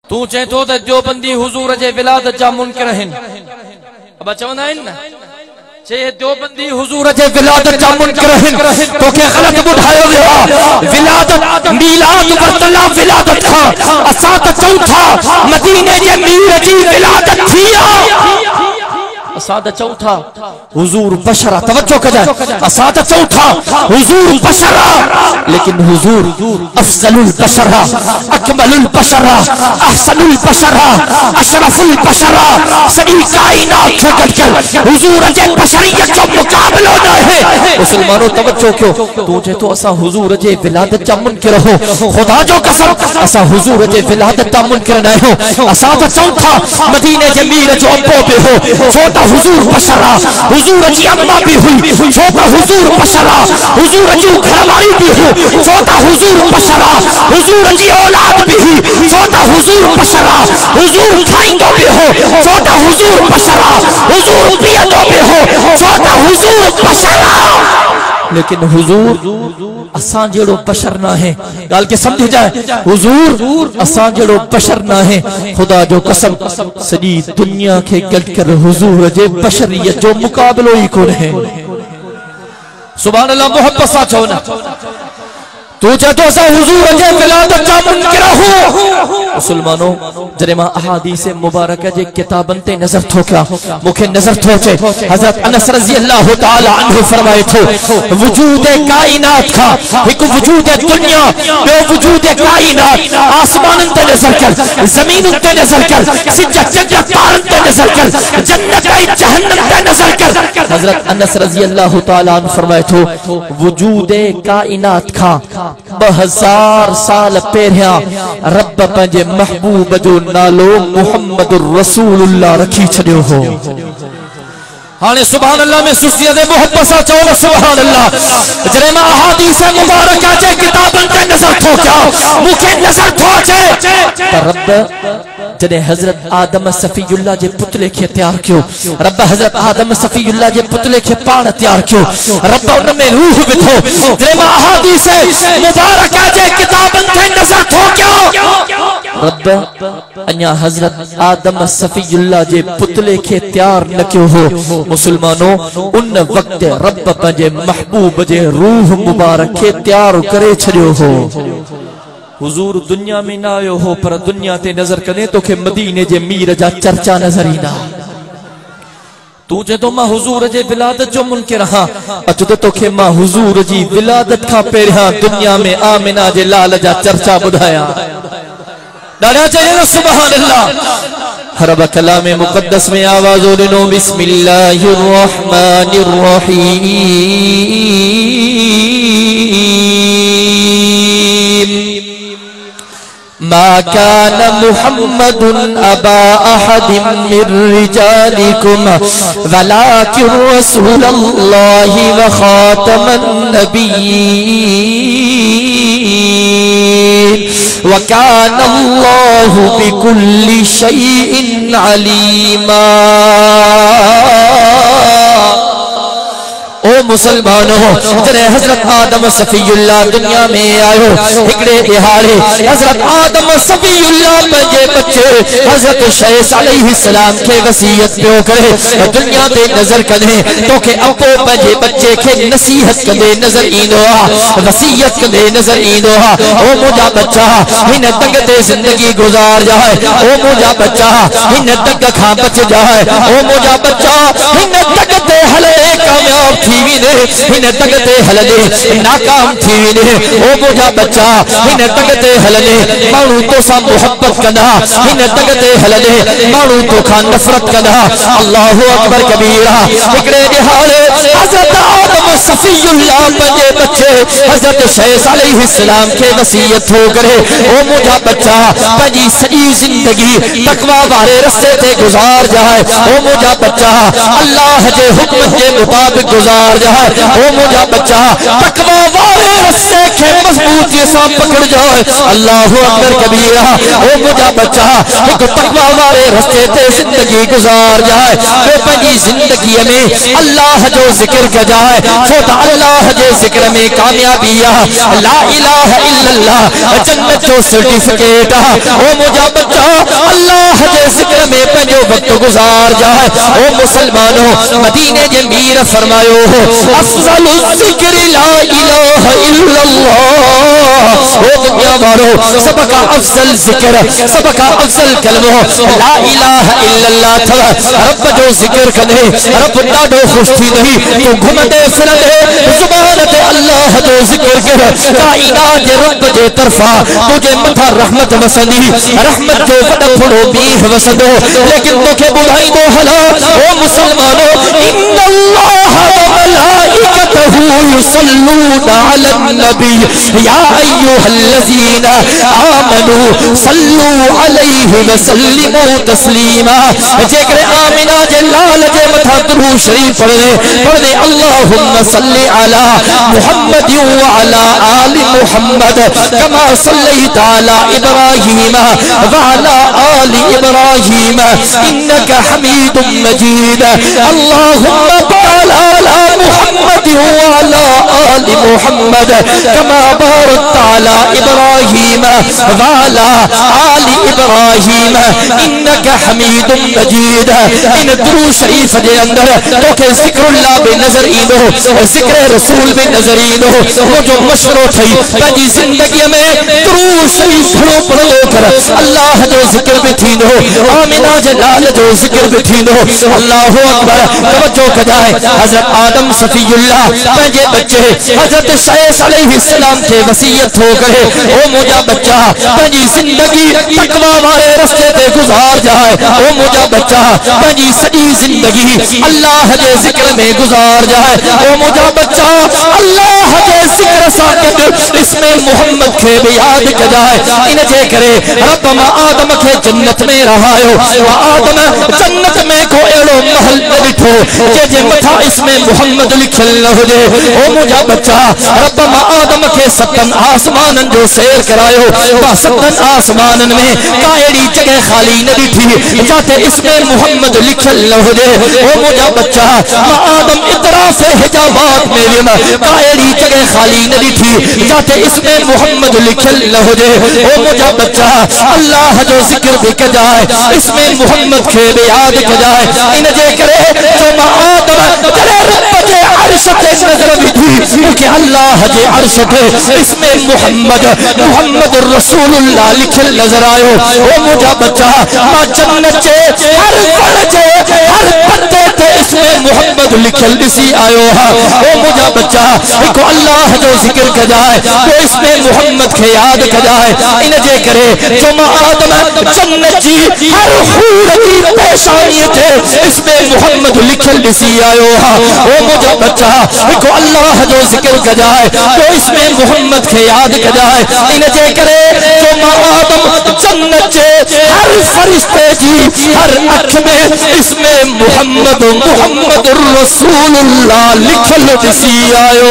تو چاہے تو دیوبندی حضور جے ولادت جا منکر ہیں اب چوندا ہیں نا چاہے دیوبندی حضور جے ولادت جا منکر ہیں تو کہ غلط بڑھایا گیا ولادت میلاد ورطلا ولادت تھا اسات چوتھا مدینے جے میر جی ولادت تھیا اسادہ چوتھا حضور بشرہ توجہ کجائے اسادہ چوتھا حضور بشرہ لیکن حضور افضل البشرہ اکمل البشرہ احسن البشرہ اشرف البشرہ سبھی کائنات سے گل کر حضور جے بشریت جو مقابل ہونا ہے مسلمانوں توجہ کیوں تو جے تو اسا حضور جے ولادت جا منکر ہو خدا جو قسم اسا حضور جے ولادت جا منکر نہ ہو اسادہ چوتھا مدینے جے میر جو ابو پہ ہو چھوٹا حضور بشرہ حضور جی اماں بھی ہوئی چھوٹا حضور بشرہ حضور جی گھروالی بھی ہوئی چھوٹا حضور بشرہ حضور جی اولاد بھی ہوئی چھوٹا حضور بشرہ حضور کھائندو بھی ہو چھوٹا حضور بشرہ حضور پیندو بھی ہو چھوٹا حضور بشرہ لیکن حضور اسان جڑو بشر نہ ہے گال کے سمجھ جائے حضور اسان جڑو بشر نہ ہے خدا جو قسم سجی دنیا کے گل کر حضور جے بشریت جو مقابلو ہی کون ہے سبحان اللہ محبت ساتھ ہونا تو چاہتو سا حضور جے ولادت جا منکر ہو مسلمانوں جرما احادیث مبارکہ جے کتابن تے نظر تھو کیا مکھے نظر تھو چے حضرت انس رضی اللہ تعالی عنہ فرمائے تھو وجود کائنات کا ایک وجود دنیا بے وجود کائنات آسمان تے نظر کر زمین تے نظر کر سجا چجا تارن تے نظر کر جنت تے جہنم تے نظر کر حضرت انس رضی اللہ تعالی عنہ فرمائے تھو وجود کائنات کا 2000 سال پہریاں رب پنجے محبوب جو نالو محمد الرسول اللہ رکھی چھڑیو ہو ہانے سبحان اللہ میں سستیہ دے محبت سا چاہو سبحان اللہ جرما احادیث مبارکہ جے کتابن تے نظر تھو کیا مکھے نظر تھو چے رب جنہیں حضرت آدم صفی اللہ جے پتلے کے تیار کیوں رب حضرت آدم صفی اللہ جے پتلے کے پاڑ تیار کیوں رب ان میں روح بتھو جرما احادیث مبارکہ جے کتابن تے نظر تھو کیا رب انیا حضرت آدم صفی اللہ جے پتلے کے تیار نہ کیوں ہو مسلمانوں ان وقت رب پنجے محبوب جے روح مبارک کے تیار کرے چھڑیو ہو حضور دنیا میں نہ آئے ہو پر دنیا تے نظر کریں تو کہ مدینے جے میر جا چرچا نظر ہی نہ تو جے تو ماں حضور جے ولادت جو منکر ہاں اچھتے تو کہ ماں حضور جی ولادت کھا پہرہاں دنیا میں آمنہ جے لال جا چرچا بدھایا ڈاڑیا چاہیے سبحان اللہ رب کلام مقدس میں آوازوں لنو بسم اللہ الرحمن الرحیم ما كان محمد أبا أحد من رجالكم ولكن رسول الله وخاتم النبيين وكان الله بكل شيء عليما او مسلمانوں جنہیں حضرت آدم صفی اللہ دنیا میں آئے ہکڑے دہاڑے حضرت آدم صفی اللہ پنجے بچے حضرت شیس علیہ السلام کے وسیعت پیو کرے دنیا دے نظر کرے تو کہ اپو پنجے بچے کے نصیحت کدے نظر اینوہا وسیعت کدے نظر اینوہا او مجھا بچہ ہن تک دے زندگی گزار جائے او مجھا بچہ ہن تک کھا بچ جائے او مجھا بچہ ہن تک دے حلے کامیاب تھی نے ہن تگتے حلنے ناکام تھی نے او مجھا بچہ ہن تگتے حلنے مانو تو سا محبت کنا ہن تگتے حلنے مانو تو کھا نفرت کنا اللہ اکبر کبیرہ اکڑے دہاڑے حضرت آدم صفی اللہ پنجے بچے حضرت شیس علیہ السلام کے وسیعت ہو کرے او مجھا بچہ پنجی سجی زندگی تقوی بارے رستے تے گزار جائے او مجھا بچہ اللہ جے حکم کے مطابق گزار جائے او مجھا بچہ تقوی والے رسے کے مضبوط جیسا پکڑ جائے اللہ اکبر کبیرہ او مجھا بچہ ایک تقوی والے رسے تے زندگی گزار جائے وہ پنجی زندگی میں اللہ جو ذکر کر جائے چھوٹا اللہ جے ذکر میں کامیابی لا الہ الا اللہ جنت جو سرٹیفکیٹ او مجھا بچہ اللہ جے ذکر میں پنجو وقت گزار جائے او مسلمانوں مدینے جے میر فرمایو افضل الذکر لا الہ الا اللہ او دنیا وارو سب کا افضل ذکر سب کا افضل کلمہ لا الہ الا اللہ تھا رب جو ذکر کرے رب ڈاڈو خوش تھی نہیں تو گھمدے پھرندے زبان تے اللہ جو ذکر کر کائنات جے رب جے طرفا تجھے متھا رحمت وسندی رحمت جو وڈا پھڑو بیہ وسندو لیکن توکے ٻڌائي دو ہلا او مسلمانو ان اللہ وملائکتہ یصلون علی النبی یا ایھا الذین آمنوا صلوا علیہ وسلموا تسلیما جے کرے آمنہ جے لال جے متھا درود شریف پڑھنے اللہم صلی علی محمد وعلی آل محمد کما صلیت علی ابراہیم وعلی آل ابراہیم انک حمید مجید اللہم بارک علی محمد وعلی آل محمد کما بارکت علی ابراہیم وعلی آل ابراہیم انک حمید مجید ان درود شریف دے اندر تو کہ ذکر اللہ بے نظر ایندو ذکر رسول بے نظر ایندو وہ جو مشروع تھی پہنجی زندگی میں درود شریف پڑھو پڑھو کر اللہ جو ذکر بھی تھیندو آمنہ جلال جو ذکر بھی تھیندو اللہ اکبر توجہ کجائے حضرت آدم صفی اللہ پہنجے بچے حضرت شیخ علیہ السلام کے وصیت ہو گئے او مجھا بچہ پہنجی زندگی تقوی والے رستے پہ گزار جائے او مجھا بچہ پہنجی سجی زندگی اللہ کے ذکر میں گزار جائے او مجھا بچہ اللہ کے ذکر ساکت اس میں محمد کے بھی یاد کجائے انہیں جے کرے رب ما آدم کے جنت میں رہایو آدم جنت میں کو ایڑو محل نبٹھو جے جے متھا اس میں محمد لکھل نہ ہو جے او مجھا بچہ رب ما آدم کے ستن آسمانن جو سیر کرایو با ستن آسمانن میں کائڑی جگہ خالی نبی تھی جاتے اس میں محمد لکھل نہ ہو جے او مجھا بچہ ما آدم اطراف حجابات میں ویما کائڑی جگہ خالی نبی تھی جاتے اس میں محمد لکھل نہ ہو جے او مجھا بچہ اللہ جو ذکر بھی کجائے اس میں محمد کے بھی یاد کجائے ان جے کرے جو ما آدم جلے رب جے عرش تے نظر بھی تھی کیونکہ اللہ جے عرش تے اس میں محمد رسول اللہ لکھل نظر آئے او مجھا بچہ ما جنت جے ہر پڑ جے ہر پتے تے اس میں محمد لکھل اسی آئے او مجھا بچہ کو اللہ جو ذکر کجائے تو اس میں محمد کے یاد کجائے ان جے کرے جو ما آدم جنت جی ہر خور کی پیشانی تھے اس میں محمد لکھل اسی آئے او مجھا بچہ کو اللہ جو ذکر کجائے تو اس میں محمد کے یاد کجائے ان جے کرے جو ما آدم جنت جے ہر فرشتے جی ہر اکھ میں اس میں محمد الرسول اللہ لکھل اسی آئے